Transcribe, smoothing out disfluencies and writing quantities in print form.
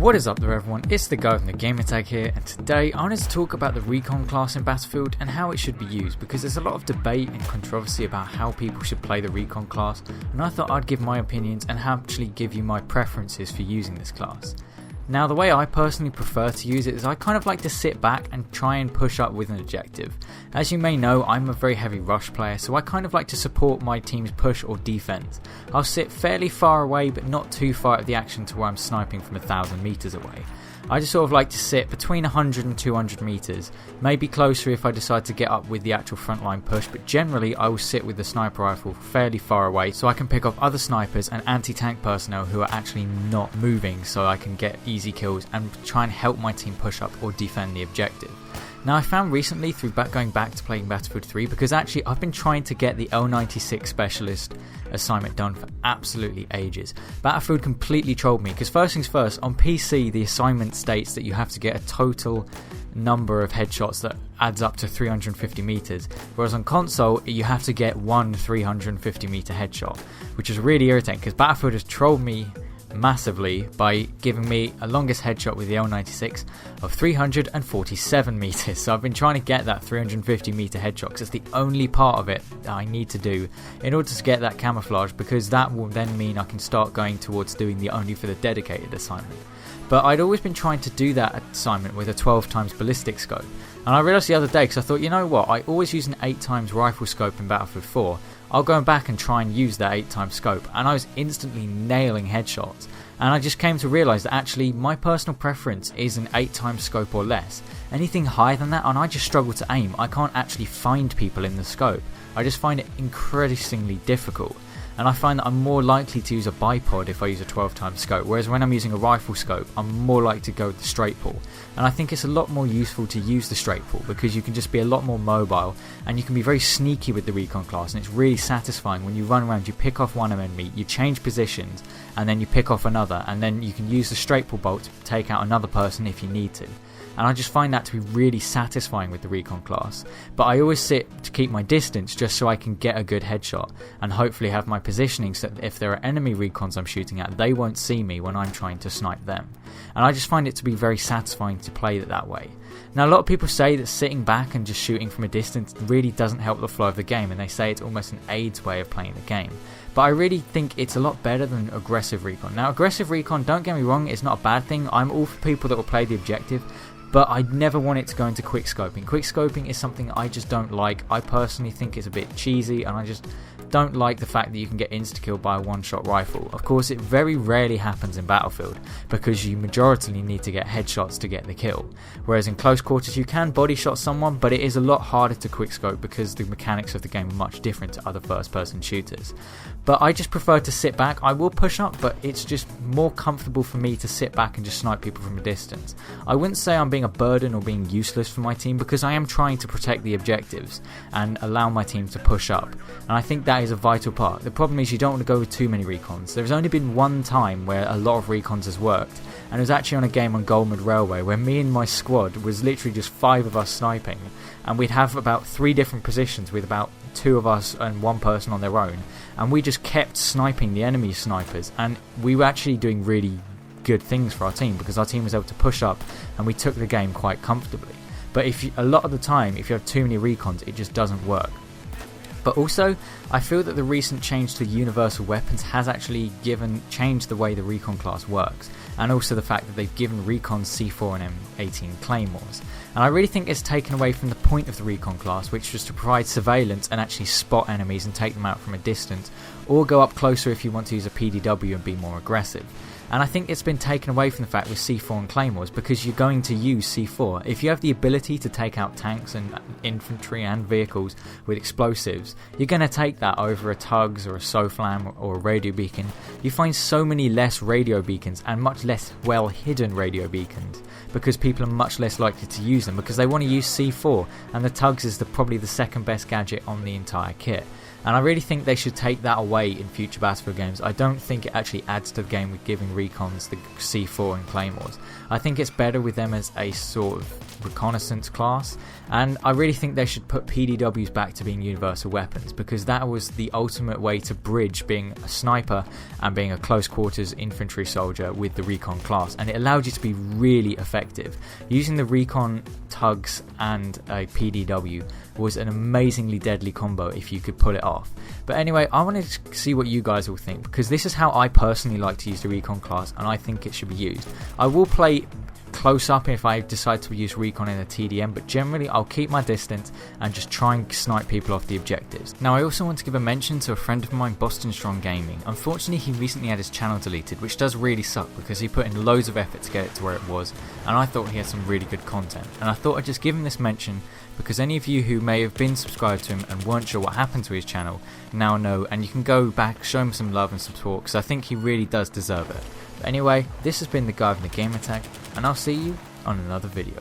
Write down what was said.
What is up there everyone, it's the guy from the Gamertag here, and today I wanted to talk about the Recon class in Battlefield and how it should be used, because there's a lot of debate and controversy about how people should play the Recon class, and I thought I'd give my opinions and actually give you my preferences for using this class. Now, the way I personally prefer to use it is I kind of like to sit back and try and push up with an objective. As you may know, I'm a very heavy rush player, so I kind of like to support my team's push or defense. I'll sit fairly far away but not too far out of the action to where I'm sniping from 1,000 meters away. I just sort of like to sit between 100 and 200 meters, maybe closer if I decide to get up with the actual frontline push, but generally I will sit with the sniper rifle fairly far away so I can pick off other snipers and anti-tank personnel who are actually not moving, so I can get easy kills and try and help my team push up or defend the objective. Now, I found recently through going back to playing Battlefield 3, because actually I've been trying to get the L96 specialist assignment done for absolutely ages. Battlefield completely trolled me, because first things first, on PC the assignment states that you have to get a total number of headshots that adds up to 350 meters, whereas on console you have to get one 350 meter headshot, which is really irritating because Battlefield has trolled me massively by giving me a longest headshot with the L96 of 347 meters. So I've been trying to get that 350 meter headshot because it's the only part of it that I need to do in order to get that camouflage, because that will then mean I can start going towards doing the only for the dedicated assignment. But I'd always been trying to do that assignment with a 12 times ballistic scope, and I realised the other day, because I thought, you know what, I always use an 8 times rifle scope in Battlefield 4, I'll go back and try and use that 8 times scope, and I was instantly nailing headshots. And I just came to realise that actually my personal preference is an 8 times scope or less. Anything higher than that and I just struggle to aim. I can't actually find people in the scope. I just find it increasingly difficult. And I find that I'm more likely to use a bipod if I use a 12 times scope, whereas when I'm using a rifle scope I'm more likely to go with the straight pull. And I think it's a lot more useful to use the straight pull because you can just be a lot more mobile and you can be very sneaky with the Recon class, and it's really satisfying when you run around, you pick off one enemy, you change positions and then you pick off another, and then you can use the straight pull bolt to take out another person if you need to. And I just find that to be really satisfying with the Recon class. But I always sit to keep my distance just so I can get a good headshot and hopefully have my positioning so that if there are enemy Recons I'm shooting at, they won't see me when I'm trying to snipe them. And I just find it to be very satisfying to play it that way. Now, a lot of people say that sitting back and just shooting from a distance really doesn't help the flow of the game, and they say it's almost an AIDS way of playing the game. But I really think it's a lot better than aggressive Recon. Now, aggressive Recon, don't get me wrong, it's not a bad thing. I'm all for people that will play the objective, but I never want it to go into quick scoping. Quick scoping is something I just don't like. I personally think it's a bit cheesy, and I just don't like the fact that you can get insta-killed by a one-shot rifle. Of course, it very rarely happens in Battlefield because you majoritarily need to get headshots to get the kill. Whereas in close quarters you can body shot someone, but it is a lot harder to quick scope because the mechanics of the game are much different to other first-person shooters. But I just prefer to sit back. I will push up, but it's just more comfortable for me to sit back and just snipe people from a distance. I wouldn't say I'm being a burden or being useless for my team, because I am trying to protect the objectives and allow my team to push up, and I think that is a vital part. The problem is you don't want to go with too many recons. There's only been one time where a lot of recons has worked, and it was actually on a game on Goldman Railway where me and my squad was literally just 5 of us sniping, and we'd have about 3 different positions with about 2 of us and 1 person on their own, and we just kept sniping the enemy snipers, and we were actually doing really good things for our team because our team was able to push up and we took the game quite comfortably. But a lot of the time, if you have too many recons, it just doesn't work. But also, I feel that the recent change to universal weapons has actually changed the way the Recon class works, and also the fact that they've given Recons C4 and M18 claymores. And I really think it's taken away from the point of the Recon class, which was to provide surveillance and actually spot enemies and take them out from a distance, or go up closer if you want to use a PDW and be more aggressive. And I think it's been taken away from the fact with C4 and claymores because you're going to use C4. If you have the ability to take out tanks and infantry and vehicles with explosives, you're going to take that over a tugs or a SOFLAM or a radio beacon. You find so many less radio beacons and much less well hidden radio beacons because people are much less likely to use them because they want to use C4, and the tugs is probably the second best gadget on the entire kit. And I really think they should take that away in future Battlefield games. I don't think it actually adds to the game with giving recons, the C4 and claymores. I think it's better with them as a sort of reconnaissance class, and I really think they should put PDWs back to being universal weapons, because that was the ultimate way to bridge being a sniper and being a close quarters infantry soldier with the recon class, and it allowed you to be really effective. Using the recon tugs and a PDW was an amazingly deadly combo if you could pull it off. But anyway, I wanted to see what you guys all think, because this is how I personally like to use the recon class, and I think it should be used. I will play close up if I decide to use recon in a TDM, but generally I'll keep my distance and just try and snipe people off the objectives. Now I also want to give a mention to a friend of mine, Boston Strong Gaming. Unfortunately he recently had his channel deleted, which does really suck because he put in loads of effort to get it to where it was, and I thought he had some really good content, and I thought I'd just give him this mention because any of you who may have been subscribed to him and weren't sure what happened to his channel now know, and you can go back, show him some love and support, because I think he really does deserve it. But anyway, this has been the guy from the Game Attack, and I'll see you on another video.